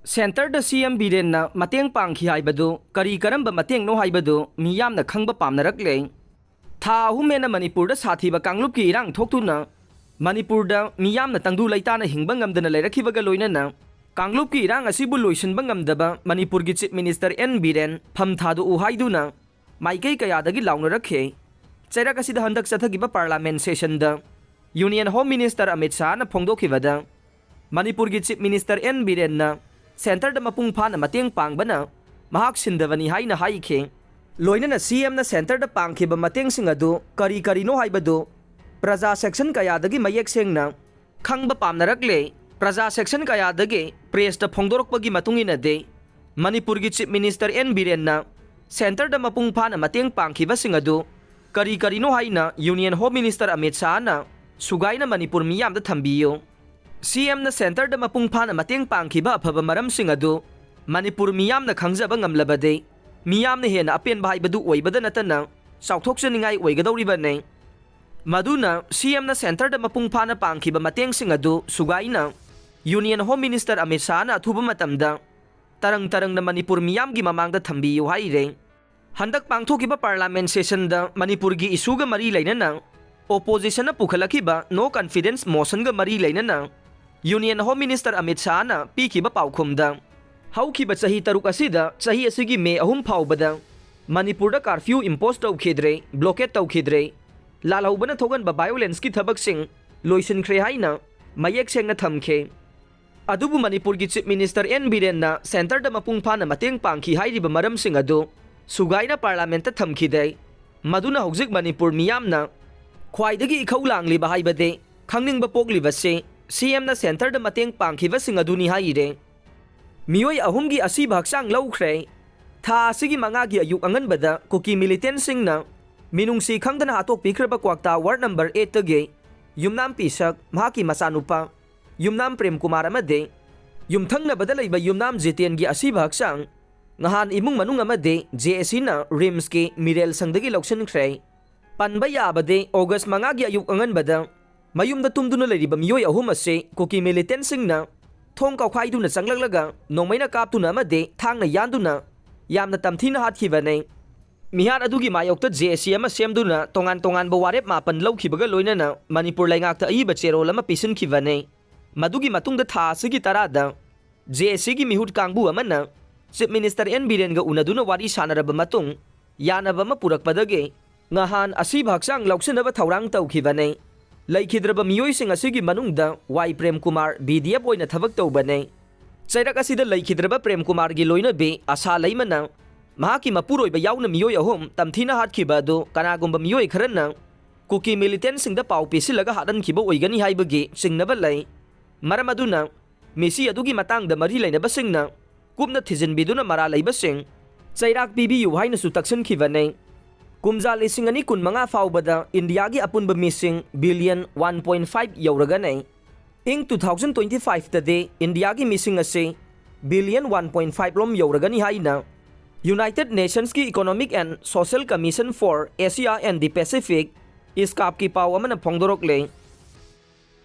ꯁꯦꯟꯇꯔꯗ ꯁꯤಎꯝ ꯕꯤꯔꯦꯟꯅ ꯃꯇꯦꯡ ꯄꯥꯡꯈꯤ ꯍꯥꯏꯕꯗꯨ ꯀꯔꯤ ꯀꯔꯝꯕ ꯃꯇꯦꯡꯅꯣ ꯍꯥꯏꯕꯗꯨ ꯃꯤꯌꯥꯝꯅ ꯈꯪꯕ ꯄꯥꯝꯅꯔꯛꯂꯦ꯫ ꯊꯥ 3 ꯍꯦꯟꯅ ꯃꯅꯤꯄꯨꯔꯗ ꯁꯥꯊꯤꯕ ꯀꯥꯡꯂꯨꯞꯀꯤ ꯏꯔꯥꯡ ꯊꯣꯛꯇꯨꯅ ꯃꯅꯤꯄꯨꯔꯗ ꯃꯤꯌꯥꯝꯅ ꯇꯪꯗꯨ ꯂꯩꯇꯥꯅ ꯍꯤꯡꯕ ꯉꯝꯗꯅ ꯂꯩꯔꯛꯈꯤꯕꯒ ꯂꯣꯏꯅꯅ ꯀꯥꯡꯂꯨꯞꯀꯤ ꯏꯔꯥꯡ ꯑꯁꯤꯕꯨ ꯂꯣꯏꯁꯤꯟꯕ ꯉꯝꯗꯕ ꯃꯅꯤꯄꯨꯔꯒꯤ ꯆꯤꯞ ꯃꯤꯅꯤꯁꯇꯔ ꯑꯦꯟ ꯕꯤꯔꯦꯟ ꯐꯝ ꯊꯥꯗꯣꯛꯎ ꯍꯥꯏꯗꯨꯅ ꯃꯥꯏꯀꯩ ꯀꯌꯥꯗꯒꯤ ꯂꯥꯎꯅꯔꯛꯈꯤ꯫ ꯆꯩꯔꯛ ꯑꯁꯤꯗ ꯍꯟꯗꯛ ꯆꯠꯊꯈꯤꯕ ꯄꯥꯔꯂꯤꯌꯥꯃꯦꯟ ꯁꯦꯁꯟꯗ ꯌꯨꯅꯤꯌꯟ ꯍꯣꯝ ꯃꯤꯅꯤꯁꯇꯔ ꯑꯃꯤꯠ ꯁꯥꯍꯅ ꯐꯣꯡꯗꯣꯛꯈꯤꯕꯗ ꯃꯅꯤꯄꯨꯔꯒꯤ ꯆꯤꯞ ꯃꯤꯅꯤꯁꯇꯔ ꯑꯦꯟ ꯕꯤꯔꯦꯟꯅ ꯁꯦꯟꯇꯔꯗ ꯃꯄꯨꯡ ꯐꯥꯅ ꯃꯇꯦꯡ ꯄꯥꯡꯕꯅ ꯃꯍꯥꯛ ꯁꯤꯟꯗꯕꯅꯤ ꯍꯥꯏꯅ ꯍꯥꯏꯈꯤ꯫ ꯂꯣꯏꯅꯅ ꯁꯤಎꯝꯅ ꯁꯦꯟꯇꯔꯗ ꯄꯥꯡꯈꯤꯕ ꯃꯇꯦꯡꯁꯤꯡ ꯑꯗꯨ ꯀꯔꯤ ꯀꯔꯤꯅꯣ ꯍꯥꯏꯕꯗꯨ ꯄ꯭ꯔꯖꯥ ꯁꯦꯛꯁꯟ ꯀꯌꯥꯗꯒꯤ ꯃꯌꯦꯛ ꯁꯦꯡꯅ ꯈꯪꯕ ꯄꯥꯝꯅꯔꯛꯂꯦ꯫ ꯄ꯭ꯔꯖꯥ ꯁꯦꯛꯁꯟ ꯀꯌꯥꯗꯒꯤ ꯄ꯭ꯔꯦꯁꯇ ꯐꯣꯡꯗꯣꯔꯛꯄꯒꯤ ꯃꯇꯨꯡ ꯏꯟꯅꯗꯤ ꯃꯅꯤꯄꯨꯔꯒꯤ ꯆꯤꯞ ꯃꯤꯅꯤꯁꯇꯔ ꯑꯦꯟ ꯕꯤꯔꯦꯟꯅ ꯁꯦꯟꯇꯔꯗ ꯃꯄꯨꯡ ꯐꯥꯅ ꯃꯇꯦꯡ ꯄꯥꯡꯈꯤꯕꯁꯤꯡ ꯑꯗꯨ ꯀꯔꯤ ꯀꯔꯤꯅꯣ ꯍꯥꯏꯅ ꯌꯨꯅꯤꯌꯟ ꯍꯣꯝ ꯃꯤꯅꯤꯁꯇꯔ ꯑꯃꯤꯠ ꯁꯥꯍꯅ ꯁꯨꯒꯥꯏꯅ ꯃꯅꯤꯄꯨꯔ ꯃꯤꯌꯥꯝꯗ ꯊꯝꯕꯤꯌꯨ꯫ ꯁꯤएमꯅ ꯁꯦꯟꯇꯔꯗ ꯃꯄꯨꯡ ꯐꯥꯅ ꯃꯇꯦꯡ ꯄꯥꯡꯈꯤꯕ ꯑꯐꯕ ꯃꯔꯝꯁꯤꯡ ꯑꯗꯨ ꯃꯅꯤꯄꯨꯔ ꯃꯤꯌꯥꯝꯅ ꯈꯪꯖꯕ ꯉꯝꯂꯕꯗꯤ ꯃꯤꯌꯥꯝꯅ ꯍꯦꯟꯅ ꯑꯄꯦꯟꯕ ꯍꯥꯏꯕꯗꯨ ꯑꯣꯏꯕꯗ ꯅꯠꯇꯅ ꯆꯥꯎꯊꯣꯛꯆꯅꯤꯡꯉꯥꯏ ꯑꯣꯏꯒꯗꯧꯔꯤꯕꯅꯤ꯫ ꯃꯗꯨꯅ ꯁꯤएमꯅ ꯁꯦꯟꯇꯔꯗ ꯃꯄꯨꯡ ꯐꯥꯅ ꯄꯥꯡꯈꯤꯕ ꯃꯇꯦꯡꯁꯤꯡ ꯑꯗꯨ ꯁꯨꯒꯥꯏꯅ ꯌꯨꯅꯤꯌꯟ ꯍꯣꯝ ꯃꯤꯅꯤꯁꯇꯔ ꯑꯃꯤꯠ ꯁꯥꯍꯅ ꯑꯊꯨꯕ ꯃꯇꯝꯗ ꯇꯔꯪ ꯇꯔꯪꯅ ꯃꯅꯤꯄꯨꯔ ꯃꯤꯌꯥꯝꯒꯤ ꯃꯃꯥꯡꯗ ꯊꯝꯕꯤꯌꯨ ꯍꯥꯏꯔꯦ꯫ ꯍꯟꯗꯛ ꯄꯥꯡꯊꯣꯛꯈꯤꯕ ꯄꯥꯔꯂꯤꯌꯥꯃꯦꯟ ꯁꯦꯁꯟꯗ ꯃꯅꯤꯄꯨꯔꯒꯤ ꯏꯁꯨꯒ ꯃꯔꯤ ꯂꯩꯅꯅ ꯑꯣꯄꯣꯖꯤꯁꯟꯅ ꯄꯨꯈꯠꯂꯛꯈꯤꯕ ꯅꯣ ꯀꯟꯐꯤꯗꯦꯟꯁ ꯃꯣꯁꯟꯒ ꯃꯔꯤ ꯂꯩꯅꯅ ꯌꯨꯅꯤꯌꯟ ꯍꯣꯝ ꯃꯤꯅꯤꯁꯇꯔ ꯑꯃꯤꯠ ꯁꯥꯍꯅ ꯄꯤꯈꯤꯕ ꯄꯥꯎꯈꯨꯝꯗ ꯍꯧꯈꯤꯕ ꯆꯍꯤ 6 ꯑꯁꯤꯗ ꯆꯍꯤ ꯑꯁꯤꯒꯤ ꯃꯦ 3 ꯐꯥꯎꯕꯗ ꯃꯅꯤꯄꯨꯔꯗ ꯀꯥꯔꯐ꯭ꯌꯨ ꯏꯝꯄꯣꯁ ꯇꯧꯈꯤꯗ꯭ꯔꯦ, ꯕ꯭ꯂꯣꯀꯦꯠ ꯇꯧꯈꯤꯗ꯭ꯔꯦ, ꯂꯥꯜꯍꯧꯕꯅ ꯊꯣꯛꯍꯟꯕ ꯚꯥꯏꯑꯣꯂꯦꯟꯁꯀꯤ ꯊꯕꯛꯁꯤꯡ ꯂꯣꯏꯁꯤꯟꯈ꯭ꯔꯦ ꯍꯥꯏꯅ ꯃꯌꯦꯛ ꯁꯦꯡꯅ ꯊꯝꯈꯤ꯫ ꯑꯗꯨꯕꯨ ꯃꯅꯤꯄꯨꯔꯒꯤ ꯆꯤꯞ ꯃꯤꯅꯤꯁꯇꯔ ꯑꯦꯟ ꯕꯤꯔꯦꯟꯅ ꯁꯦꯟꯇꯔꯗ ꯃꯄꯨꯡ ꯐꯥꯅ ꯃꯇꯦꯡ ꯄꯥꯡꯈꯤ ꯍꯥꯏꯔꯤꯕ ꯃꯔꯝꯁꯤꯡ ꯑꯗꯨ ꯁꯨꯒꯥꯏꯅ ꯄꯥꯔꯂꯤꯌꯥꯃꯦꯟꯇ ꯊꯝꯈꯤꯗꯦ꯫ ꯃꯗꯨꯅ ꯍꯧꯖꯤꯛ ꯃꯅꯤꯄꯨꯔ ꯃꯤꯌꯥꯝꯅ ꯈ꯭ꯋꯥꯏꯗꯒꯤ ꯏꯈꯧ ꯂꯥꯡꯂꯤꯕ ꯍꯥꯏꯕꯗꯤ ꯈꯪꯅꯤꯡꯕ ꯄꯣꯛꯂꯤꯕꯁꯤ ꯁꯤएमꯅ ꯁꯦꯟꯇꯔꯗ ꯃꯇꯦꯡ ꯄꯥꯡꯈꯤꯕꯁꯤꯡ ꯑꯗꯨꯅꯤ ꯍꯥꯏꯔꯦ꯫ ꯃꯤꯑꯣꯏ 3ꯒꯤ ꯑꯁꯤꯕ ꯍꯛꯆꯥꯡ ꯂꯧꯈ꯭ꯔꯦ꯫ ꯊꯥ ꯑꯁꯤꯒꯤ 5ꯒꯤ ꯑꯌꯨꯛ ꯑꯉꯟꯕꯗ ꯀꯨꯀꯤ ꯃꯤꯂꯤꯇꯦꯟꯁꯤꯡꯅ ꯃꯤꯅꯨꯡꯁꯤ ꯈꯪꯗꯅ ꯍꯥꯠꯇꯣꯛꯄꯤꯈ꯭ꯔꯕ ꯀ꯭ꯋꯥꯛꯇꯥ ꯋꯥꯔꯗ ꯅꯝꯕꯔ 8ꯇꯒꯤ ꯌꯨꯝꯅꯥꯝ ꯄꯤꯁꯛ, ꯃꯍꯥꯛꯀꯤ ꯃꯆꯥꯅꯨꯄꯥ ꯌꯨꯝꯅꯥꯝ ꯄ꯭ꯔꯦꯝ ꯀꯨꯃꯥꯔ ꯑꯃꯗꯤ ꯌꯨꯝꯊꯪꯅꯕꯗ ꯂꯩꯕ ꯌꯨꯝꯅꯥꯝ ꯖꯤꯇꯦꯟꯒꯤ ꯑꯁꯤꯕ ꯍꯛꯆꯥꯡ ꯉꯍꯥꯟ ꯏꯃꯨꯡ ꯃꯅꯨꯡ ꯑꯃꯗꯤ JACꯅ ꯔꯤꯝꯁꯀꯤ ꯃꯤꯔꯦꯜ ꯁꯪꯗꯒꯤ ꯂꯧꯁꯤꯟꯈ꯭ꯔꯦ꯫ ꯄꯟꯕ ꯌꯥꯕꯗꯤ ꯑꯣꯒꯁ 5ꯒꯤ ꯑꯌꯨꯛ ꯑꯉꯟꯕꯗ ꯃꯌꯨꯝꯗ ꯇꯨꯝꯗꯨꯅ ꯂꯩꯔꯤꯕ ꯃꯤꯑꯣꯏ 3 ꯑꯁꯤ ꯀꯨꯀꯤ ꯃꯤꯂꯤꯇꯦꯟꯁꯤꯡꯅ ꯊꯣꯡ ꯀꯥꯎꯈꯥꯏꯗꯨꯅ ꯆꯪꯂꯛꯂꯒ ꯅꯣꯡꯃꯩꯅ ꯀꯥꯞꯇꯨꯅ ꯑꯃꯗꯤ ꯊꯥꯡꯅ ꯌꯥꯟꯗꯨꯅ ꯌꯥꯝꯅ ꯇꯝꯊꯤꯅ ꯍꯥꯠꯈꯤꯕꯅꯤ꯫ ꯃꯤꯍꯥꯠ ꯑꯗꯨꯒꯤ ꯃꯥꯌꯣꯛꯇ JAC ꯑꯃ ꯁꯦꯝꯗꯨꯅ ꯇꯣꯉꯥꯟ ꯇꯣꯉꯥꯟꯕ ꯋꯥꯔꯦꯞ 7 ꯂꯧꯈꯤꯕꯒ ꯂꯣꯏꯅꯅ ꯃꯅꯤꯄꯨꯔ ꯂꯩꯉꯥꯛꯇ ꯑꯏꯕ ꯆꯦꯔꯣꯜ ꯑꯃ ꯄꯤꯁꯤꯟꯈꯤꯕꯅꯤ꯫ ꯃꯗꯨꯒꯤ ꯃꯇꯨꯡꯗ ꯊꯥ ꯑꯁꯤꯒꯤ 10ꯗ JACꯒꯤ ꯃꯤꯍꯨꯠ ꯀꯥꯡꯕꯨ ꯑꯃꯅ ꯆꯤꯞ ꯃꯤꯅꯤꯁꯇꯔ ꯑꯦꯟ ꯕꯤꯔꯦꯟꯒ ꯎꯅꯗꯨꯅ ꯋꯥꯔꯤ ꯁꯥꯅꯔꯕ ꯃꯇꯨꯡ ꯌꯥꯅꯕ ꯑꯃ ꯄꯨꯔꯛꯄꯗꯒꯤ ꯉꯍꯥꯟ ꯑꯁꯤꯕ ꯍꯛꯆꯥꯡ ꯂꯧꯁꯤꯟꯅꯕ ꯊꯧꯔꯥꯡ ꯇꯧꯈꯤꯕꯅꯤ꯫ ꯂꯩꯈꯤꯗ꯭ꯔꯕ ꯃꯤꯑꯣꯏꯁꯤꯡ ꯑꯁꯤꯒꯤ ꯃꯅꯨꯡꯗ ꯋꯥꯏ ꯄ꯭ꯔꯦꯝ ꯀꯨꯃꯥꯔ BDF ꯑꯣꯏꯅ ꯊꯕꯛ ꯇꯧꯕꯅꯤ꯫ ꯆꯩꯔꯛ ꯑꯁꯤꯗ ꯂꯩꯈꯤꯗ꯭ꯔꯕ ꯄ꯭ꯔꯦꯝ ꯀꯨꯃꯥꯔꯒꯤ ꯂꯣꯏꯅꯕꯤ ꯑꯁꯥ ꯂꯩꯃꯅ ꯃꯍꯥꯛꯀꯤ ꯃꯄꯨꯔꯣꯏꯕ ꯌꯥꯎꯅ ꯃꯤꯑꯣꯏ 3 ꯇꯝꯊꯤꯅ ꯍꯥꯠꯈꯤꯕ ꯑꯗꯨ ꯀꯅꯥꯒꯨꯝꯕ ꯃꯤꯑꯣꯏ ꯈꯔꯅ ꯀꯨꯀꯤ ꯃꯤꯂꯤꯇꯦꯟꯁꯤꯡꯗ ꯄꯥꯎ ꯄꯤꯁꯤꯜꯂꯒ ꯍꯥꯠꯍꯟꯈꯤꯕ ꯑꯣꯏꯒꯅꯤ ꯍꯥꯏꯕꯒꯤ ꯆꯤꯡꯅꯕ ꯂꯩ꯫ ꯃꯔꯝ ꯑꯗꯨꯅ ꯃꯤꯁꯤ ꯑꯗꯨꯒꯤ ꯃꯇꯥꯡꯗ ꯃꯔꯤ ꯂꯩꯅꯕꯁꯤꯡꯅ ꯀꯨꯞꯅ ꯊꯤꯖꯤꯟꯕꯤꯗꯨꯅ ꯃꯔꯥꯜ ꯂꯩꯕꯁꯤꯡ ꯆꯩꯔꯥꯛ ꯄꯤꯕꯤꯌꯨ ꯍꯥꯏꯅꯁꯨ ꯇꯛꯁꯤꯟꯈꯤꯕꯅꯤ꯫ ꯀꯨꯝꯖꯥ 2025 ꯐꯥꯎꯕꯗ ꯏꯟꯗꯤꯌꯥꯒꯤ ꯑꯄꯨꯟꯕ ꯃꯤꯁꯤꯡ ꯕꯤꯂꯤꯌꯟ 1.5 ꯌꯧꯔꯒꯅꯤ꯫ ꯏꯪ 2025ꯇꯗꯤ ꯏꯟꯗꯤꯌꯥꯒꯤ ꯃꯤꯁꯤꯡ ꯑꯁꯤ ꯕꯤꯂꯤꯌꯟ 1.5 ꯔꯣꯝ ꯌꯧꯔꯒꯅꯤ ꯍꯥꯏꯅ ꯌꯨꯅꯥꯏꯇꯦꯗ ꯅꯦꯁꯟꯁꯀꯤ economic and social commission for Asia and the Pacific ISCAP ꯄꯥꯎ ꯑꯃꯅ ꯐꯣꯡꯗꯣꯔꯛꯂꯦ꯫